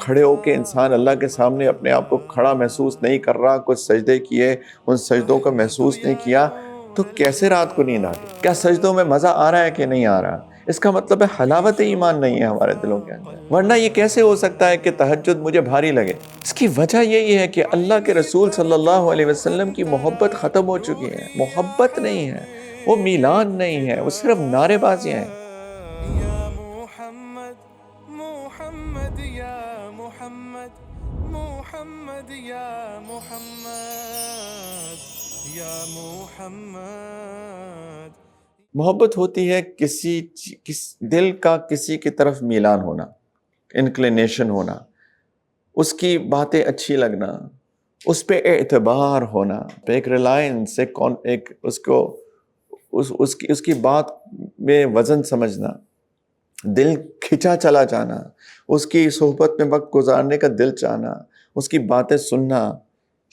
کھڑے ہو کے انسان اللہ کے سامنے اپنے آپ کو کھڑا محسوس نہیں کر رہا، کچھ سجدے کیے، ان سجدوں کا محسوس نہیں کیا، تو کیسے رات کو نیند آتی؟ کیا سجدوں میں مزہ آ رہا ہے کہ نہیں آ رہا؟ اس کا مطلب ہے حلاوت ایمان نہیں ہے ہمارے دلوں کے اندر، ورنہ یہ کیسے ہو سکتا ہے کہ تہجد مجھے بھاری لگے؟ اس کی وجہ یہی ہے کہ اللہ کے رسول صلی اللہ علیہ وسلم کی محبت ختم ہو چکی ہے، محبت نہیں ہے، وہ میلان نہیں ہے، وہ صرف نعرے بازیاں ہیں۔ یا محمد محمد یا محمد محمد یا محمد یا محمد۔ محبت ہوتی ہے دل کا کسی کی طرف میلان ہونا، انکلینیشن ہونا، اس کی باتیں اچھی لگنا، اس پہ اعتبار ہونا، ایک ریلائنس، اس کی بات میں وزن سمجھنا، دل کھچا چلا جانا، اس کی صحبت میں وقت گزارنے کا دل چاہنا، اس کی باتیں سننا،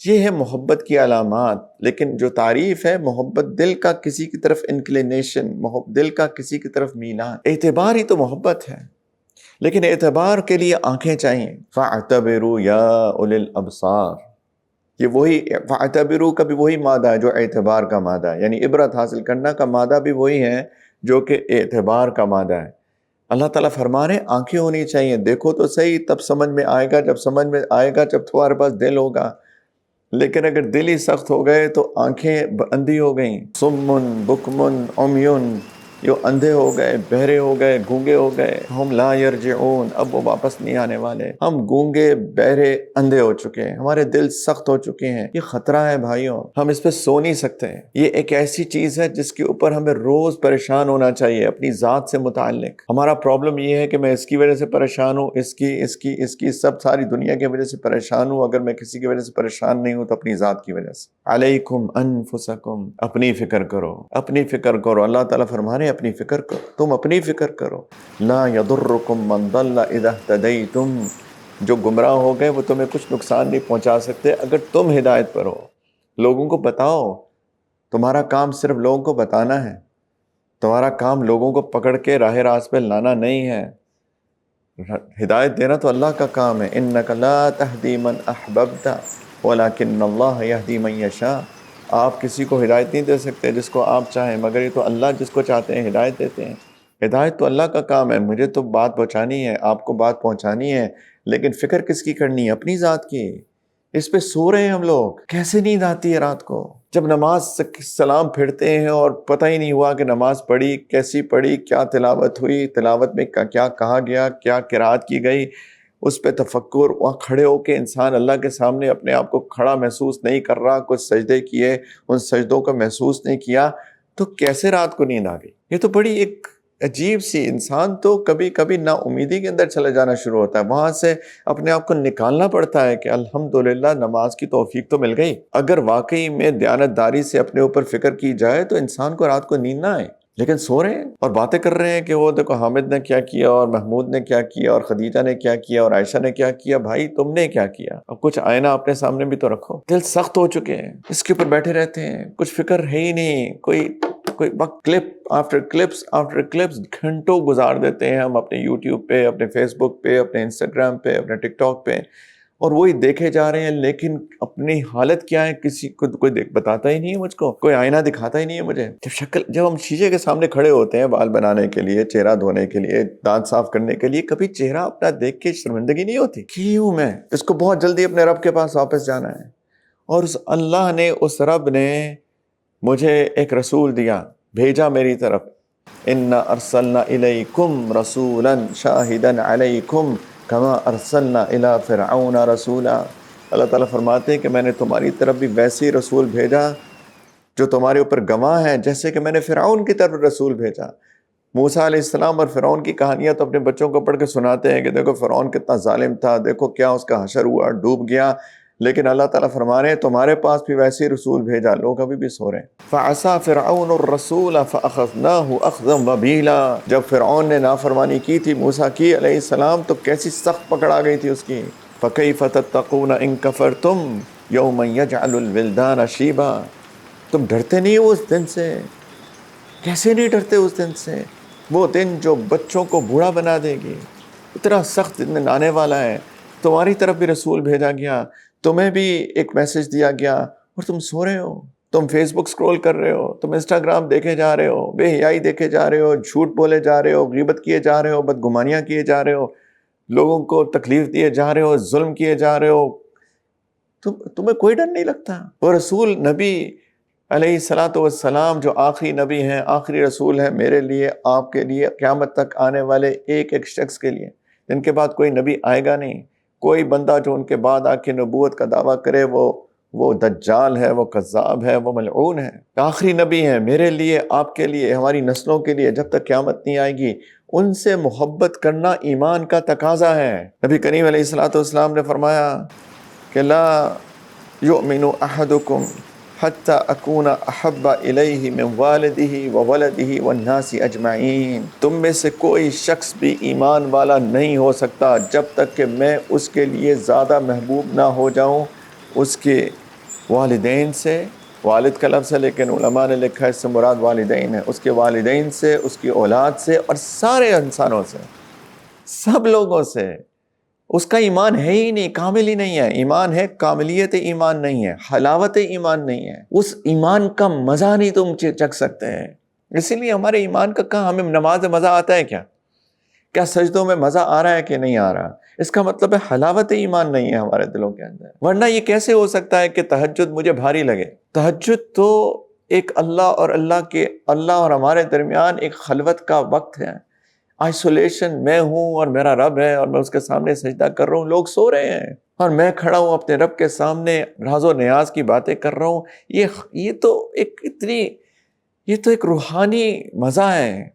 یہ ہے محبت کی علامات۔ لیکن جو تعریف ہے محبت، دل کا کسی کی طرف انکلینیشن، دل کا کسی کی طرف میلان، اعتبار ہی تو محبت ہے۔ لیکن اعتبار کے لیے آنکھیں چاہیے۔ فَاعْتَبِرُوا يَا أُولِي الْأَبْصَارِ، یہ وہی فَاعْتَبِرُوا کا بھی وہی مادہ ہے جو اعتبار کا مادہ ہے، یعنی عبرت حاصل کرنا کا مادہ بھی وہی ہے جو کہ اعتبار کا مادہ ہے۔ اللہ تعالیٰ فرما رہے ہیں آنکھیں ہونی چاہیے، دیکھو تو صحیح، تب سمجھ میں آئے گا، جب سمجھ میں آئے گا جب تمہارے پاس دل ہوگا۔ لیکن اگر دل ہی سخت ہو گئے تو آنکھیں اندھی ہو گئیں، سمن بکمن عمیون، یہ اندھے ہو گئے، بہرے ہو گئے، گونگے ہو گئے، ہم لا یرجعون، اب وہ واپس نہیں آنے والے، ہم گونگے بہرے اندھے ہو چکے ہیں، ہمارے دل سخت ہو چکے ہیں۔ یہ خطرہ ہے بھائیوں، ہم اس پہ سو نہیں سکتے۔ یہ ایک ایسی چیز ہے جس کے اوپر ہمیں روز پریشان ہونا چاہیے اپنی ذات سے متعلق۔ ہمارا پرابلم یہ ہے کہ میں اس کی وجہ سے پریشان ہوں، اس کی سب ساری دنیا کی وجہ سے پریشان ہوں۔ اگر میں کسی کی وجہ سے پریشان نہیں ہوں تو اپنی ذات کی وجہ سے۔ علیکم انفسکم، اپنی فکر کرو، اپنی فکر کرو۔ اللہ تعالیٰ فرما رہے ہیں اپنی فکر کرو، تم اپنی فکر کرو۔ لا یضرکم من ضل اذا اہتدیتم، جو گمراہ ہو گئے وہ تمہیں کچھ نقصان نہیں پہنچا سکتے اگر تم ہدایت پر ہو۔ لوگوں کو بتاؤ، تمہارا کام صرف لوگوں کو بتانا ہے، تمہارا کام لوگوں کو پکڑ کے راہ راست پہ لانا نہیں ہے۔ ہدایت دینا تو اللہ کا کام ہے۔ انک لا تہدی من احببت ولکن اللہ یہدی من یشاء، آپ کسی کو ہدایت نہیں دے سکتے جس کو آپ چاہیں، مگر یہ تو اللہ جس کو چاہتے ہیں ہدایت دیتے ہیں۔ ہدایت تو اللہ کا کام ہے، مجھے تو بات پہنچانی ہے، آپ کو بات پہنچانی ہے، لیکن فکر کس کی کرنی ہے؟ اپنی ذات کی۔ اس پہ سو رہے ہیں ہم لوگ۔ کیسے نیند آتی ہے رات کو جب نماز سے سلام پھرتے ہیں اور پتہ ہی نہیں ہوا کہ نماز پڑھی کیسی پڑھی، کیا تلاوت ہوئی، تلاوت میں کیا کہا گیا، کیا قرات کی گئی، اس پہ تفکر، وہاں کھڑے ہو کے انسان اللہ کے سامنے اپنے آپ کو کھڑا محسوس نہیں کر رہا، کچھ سجدے کیے، ان سجدوں کا محسوس نہیں کیا، تو کیسے رات کو نیند آ گئی؟ یہ تو بڑی ایک عجیب سی، انسان تو کبھی کبھی نا امیدی کے اندر چلے جانا شروع ہوتا ہے، وہاں سے اپنے آپ کو نکالنا پڑتا ہے کہ الحمدللہ نماز کی توفیق تو مل گئی۔ اگر واقعی میں دیانتداری سے اپنے اوپر فکر کی جائے تو انسان کو رات کو نیند نہ آئے، لیکن سو رہے ہیں اور باتیں کر رہے ہیں کہ وہ دیکھو حامد نے کیا کیا اور محمود نے کیا کیا اور خدیجہ نے کیا کیا اور عائشہ نے کیا کیا۔ بھائی تم نے کیا کیا؟ اب کچھ آئینہ اپنے سامنے بھی تو رکھو۔ دل سخت ہو چکے ہیں، اس کے اوپر بیٹھے رہتے ہیں، کچھ فکر ہے ہی نہیں، کوئی وقت کلپ آفٹر کلپس گھنٹوں گزار دیتے ہیں ہم اپنے یوٹیوب پہ، اپنے فیس بک پہ، اپنے انسٹاگرام پہ، اپنے ٹک ٹاک پہ، اور وہی دیکھے جا رہے ہیں۔ لیکن اپنی حالت کیا ہے کسی کو کوئی بتاتا ہی نہیں ہے، مجھ کو کوئی آئینہ دکھاتا ہی نہیں ہے مجھے۔ جب ہم شیشے کے سامنے کھڑے ہوتے ہیں بال بنانے کے لیے، چہرہ دھونے کے لیے، دانت صاف کرنے کے لیے، کبھی چہرہ اپنا دیکھ کے شرمندگی نہیں ہوتی؟ کیوں میں اس کو بہت جلدی اپنے رب کے پاس واپس جانا ہے، اور اس اللہ نے، اس رب نے مجھے ایک رسول دیا، بھیجا میری طرف۔ اِنَّا أَرْسَلْنَا إِلَيْكُمْ رَسُولًا شَاهِدًا عَلَيْكُمْ كَمَا أَرْسَلْنَا إِلَىٰ فِرْعَوْنَ رَسُولًا۔ اللہ تعالیٰ فرماتے ہیں کہ میں نے تمہاری طرف بھی ویسے رسول بھیجا جو تمہارے اوپر گواہ ہے، جیسے کہ میں نے فرعون کی طرف رسول بھیجا۔ موسیٰ علیہ السلام اور فرعون کی کہانیاں تو اپنے بچوں کو پڑھ کے سناتے ہیں کہ دیکھو فرعون کتنا ظالم تھا، دیکھو کیا اس کا حشر ہوا، ڈوب گیا۔ لیکن اللہ تعالیٰ فرما رہے ہیں تمہارے پاس بھی ویسے رسول بھیجا، لوگ ابھی بھی سو رہے ہیں۔ فَعَصَىٰ فِرْعَوْنُ الرَّسُولَ فَأَخَذْنَاهُ أَخْذًا وَبِيلًا، جب فرعون نے نافرمانی کی تھی موسیٰ کی علیہ السلام تو کیسی سخت پکڑ آ گئی تھی اس کی۔ فَكَيْفَ تَتَّقُونَ إِن كَفَرْتُمْ يَوْمًا يَجْعَلُ الْوِلْدَانَ شِيبًا، تم ڈرتے نہیں ہو اس دن سے؟ کیسے نہیں ڈرتے اس دن سے؟ وہ دن جو بچوں کو بوڑھا بنا دے گی، اتنا سخت دن آنے والا ہے۔ تمہاری طرف بھی رسول بھیجا گیا، تمہیں بھی ایک میسج دیا گیا، اور تم سو رہے ہو، تم فیس بک سکرول کر رہے ہو، تم انسٹاگرام دیکھے جا رہے ہو، بے حیائی دیکھے جا رہے ہو، جھوٹ بولے جا رہے ہو، غیبت کیے جا رہے ہو، بدگمانیاں کیے جا رہے ہو، لوگوں کو تکلیف دیے جا رہے ہو، ظلم کیے جا رہے ہو، تمہیں کوئی ڈر نہیں لگتا؟ وہ رسول نبی علیہ الصلاۃ والسلام جو آخری نبی ہیں، آخری رسول ہیں، میرے لیے، آپ کے لیے، قیامت تک آنے والے ایک ایک شخص کے لیے، جن کے بعد کوئی نبی آئے گا نہیں، کوئی بندہ جو ان کے بعد آ کے نبوت کا دعویٰ کرے وہ دجال ہے، وہ کذاب ہے، وہ ملعون ہے۔ آخری نبی ہیں، میرے لیے، آپ کے لیے، ہماری نسلوں کے لیے، جب تک قیامت نہیں آئے گی ان سے محبت کرنا ایمان کا تقاضا ہے۔ نبی کریم علیہ الصلاۃ والسلام نے فرمایا کہ لا یؤمن احدکم حتی اکون احب الیہ من والدہ وولدہ والناس اجمعین، تم میں سے کوئی شخص بھی ایمان والا نہیں ہو سکتا جب تک کہ میں اس کے لیے زیادہ محبوب نہ ہو جاؤں اس کے والدین سے، والد کا لفظ ہے لیکن علماء نے لکھا ہے اس سے مراد والدین ہے، اس کے والدین سے، اس کی اولاد سے، اور سارے انسانوں سے، سب لوگوں سے۔ اس کا ایمان ہے ہی نہیں، کامل ہی نہیں ہے۔ ایمان ہے، کاملیت ایمان نہیں ہے، حلاوت ایمان نہیں ہے، اس ایمان کا مزہ نہیں تم چکھ سکتے ہیں۔ اسی لیے ہمارے ایمان کا کہاں، ہمیں نماز میں مزہ آتا ہے کیا سجدوں میں مزہ آ رہا ہے کہ نہیں آ رہا؟ اس کا مطلب ہے حلاوت ایمان نہیں ہے ہمارے دلوں کے اندر۔ ورنہ یہ کیسے ہو سکتا ہے کہ تہجد مجھے بھاری لگے؟ تہجد تو ایک اللہ اور ہمارے درمیان ایک خلوت کا وقت ہے، آئسولیشن، میں ہوں اور میرا رب ہے اور میں اس کے سامنے سجدہ کر رہا ہوں، لوگ سو رہے ہیں اور میں کھڑا ہوں اپنے رب کے سامنے راز و نیاز کی باتیں کر رہا ہوں۔ یہ تو ایک روحانی مزہ ہے،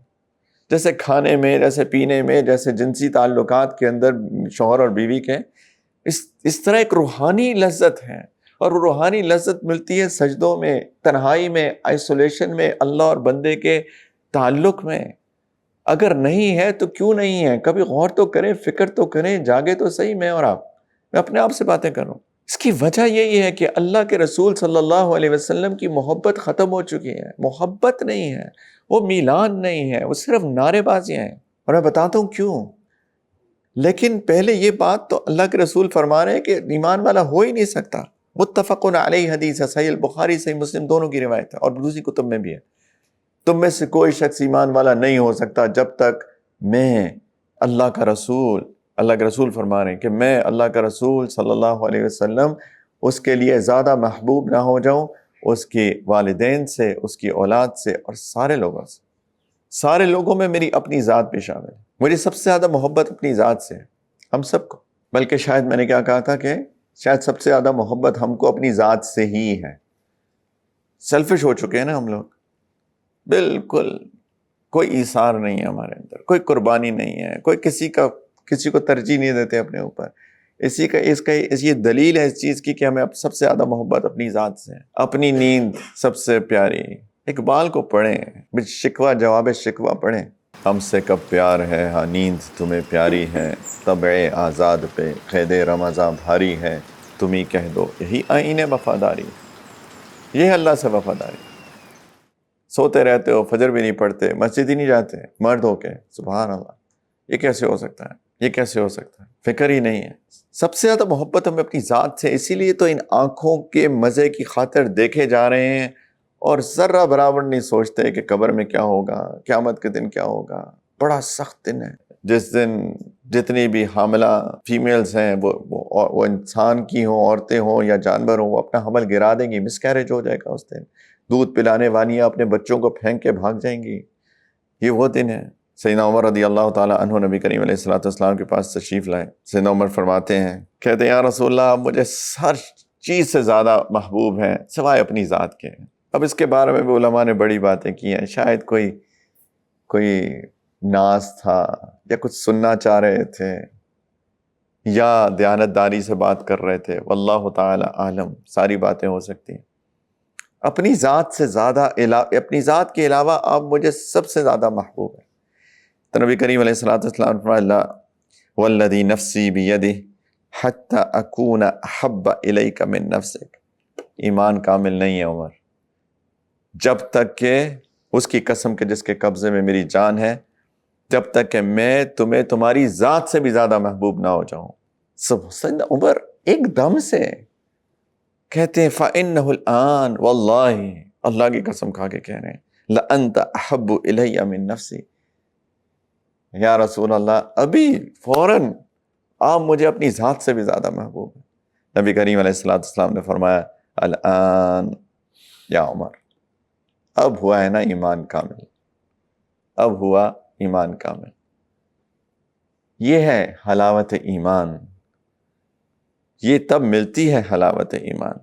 جیسے کھانے میں، جیسے پینے میں، جیسے جنسی تعلقات کے اندر شوہر اور بیوی کے، اس طرح ایک روحانی لذت ہے، اور وہ روحانی لذت ملتی ہے سجدوں میں، تنہائی میں، آئسولیشن میں، اللہ اور بندے کے تعلق میں۔ اگر نہیں ہے تو کیوں نہیں ہے؟ کبھی غور تو کریں، فکر تو کریں، جاگے تو صحیح میں اور آپ، میں اپنے آپ سے باتیں کر رہا ہوں۔ اس کی وجہ یہی ہے کہ اللہ کے رسول صلی اللہ علیہ وسلم کی محبت ختم ہو چکی ہے، محبت نہیں ہے، وہ میلان نہیں ہے، وہ صرف نعرے بازیاں ہیں۔ اور میں بتاتا ہوں کیوں۔ لیکن پہلے یہ بات تو اللہ کے رسول فرما رہے ہیں کہ ایمان والا ہو ہی نہیں سکتا۔ متفقن علیہ حدیث ہے، صحیح البخاری صحیح مسلم دونوں کی روایت ہے، اور دوسری کتب میں بھی ہے۔ تم میں سے کوئی شخص ایمان والا نہیں ہو سکتا جب تک میں اللہ کا رسول، اللہ کے رسول فرما رہے ہیں کہ میں اللہ کا رسول صلی اللہ علیہ وسلم اس کے لیے زیادہ محبوب نہ ہو جاؤں اس کے والدین سے، اس کی اولاد سے، اور سارے لوگوں سے۔ سارے لوگوں میں میری اپنی ذات بھی شامل ہے۔ مجھے سب سے زیادہ محبت اپنی ذات سے ہے، ہم سب کو۔ بلکہ شاید میں نے کیا کہا تھا کہ شاید سب سے زیادہ محبت ہم کو اپنی ذات سے ہی ہے۔ سیلفش ہو چکے ہیں نا ہم لوگ، بالکل کوئی ایثار نہیں ہے ہمارے اندر، کوئی قربانی نہیں ہے، کوئی کسی کو ترجیح نہیں دیتے اپنے اوپر۔ یہ دلیل ہے اس چیز کی کہ ہمیں سب سے زیادہ محبت اپنی ذات سے ہے۔ اپنی نیند سب سے پیاری، اقبال کو پڑھیں، شکوہ جواب شکوہ پڑھیں۔ ہم سے کب پیار ہے، ہاں نیند تمہیں پیاری ہے، طبع آزاد پہ قید رمضاں بھاری ہے، تم ہی کہہ دو یہی آئین وفاداری۔ یہ ہے اللہ سے وفاداری۔ سوتے رہتے ہو، فجر بھی نہیں پڑھتے، مسجد ہی نہیں جاتے، مرد ہو کے، سبحان اللہ، یہ کیسے ہو سکتا ہے؟ یہ کیسے ہو سکتا ہے؟ فکر ہی نہیں ہے۔ سب سے زیادہ محبت ہمیں اپنی ذات سے، اسی لیے تو ان آنکھوں کے مزے کی خاطر دیکھے جا رہے ہیں، اور ذرہ برابر نہیں سوچتے کہ قبر میں کیا ہوگا، قیامت کے دن کیا ہوگا۔ بڑا سخت دن ہے، جس دن جتنی بھی حاملہ فیمیلز ہیں، وہ انسان کی ہوں، عورتیں ہوں یا جانور ہوں، وہ اپنا حمل گرا دیں گی، مس کیریج ہو جائے گا اس دن۔ دودھ پلانے والیاں اپنے بچوں کو پھینک کے بھاگ جائیں گی۔ یہ وہ دن ہے۔ سیدنا عمر رضی اللہ تعالیٰ عنہ نبی کریم علیہ الصلوۃ والسلام کے پاس تشریف لائے۔ سیدنا عمر فرماتے ہیں، کہتے ہیں یا رسول اللہ، آپ مجھے ہر چیز سے زیادہ محبوب ہیں سوائے اپنی ذات کے۔ اب اس کے بارے میں بھی علماء نے بڑی باتیں کی ہیں، شاید کوئی ناز تھا، یا کچھ سننا چاہ رہے تھے، یا دیانتداری سے بات کر رہے تھے، واللہ تعالی عالم، ساری باتیں ہو سکتی ہیں۔ اپنی ذات سے زیادہ، اپنی ذات کے علاوہ آپ مجھے سب سے زیادہ محبوب ہیں۔ تو نبی کریم علیہ الصلوۃ والسلام نے فرمایا والذی نفسی بیدہ حتی اکون احب الیک من نفسک۔ ایمان کامل نہیں ہے عمر جب تک کہ، اس کی قسم کے جس کے قبضے میں میری جان ہے، جب تک کہ میں تمہیں تمہاری ذات سے بھی زیادہ محبوب نہ ہو جاؤں۔ سیدنا عمر ایک دم سے کہتے ہیں فَإِنَّهُ الْآن، واللہ اللہ کی قسم کھا کے کہہ رہے ہیں لَأَنْتَ أَحَبُّ إِلَيَّ مِن نَفْسِي، یا رسول اللہ ابھی فوراً آپ مجھے اپنی ذات سے بھی زیادہ محبوب ہیں۔ نبی کریم علیہ السلام نے فرمایا الآن یا عمر، اب ہوا ہے نا ایمان کامل، اب ہوا ایمان کامل۔ یہ ہے حلاوت ایمان، یہ تب ملتی ہے حلاوت ایمان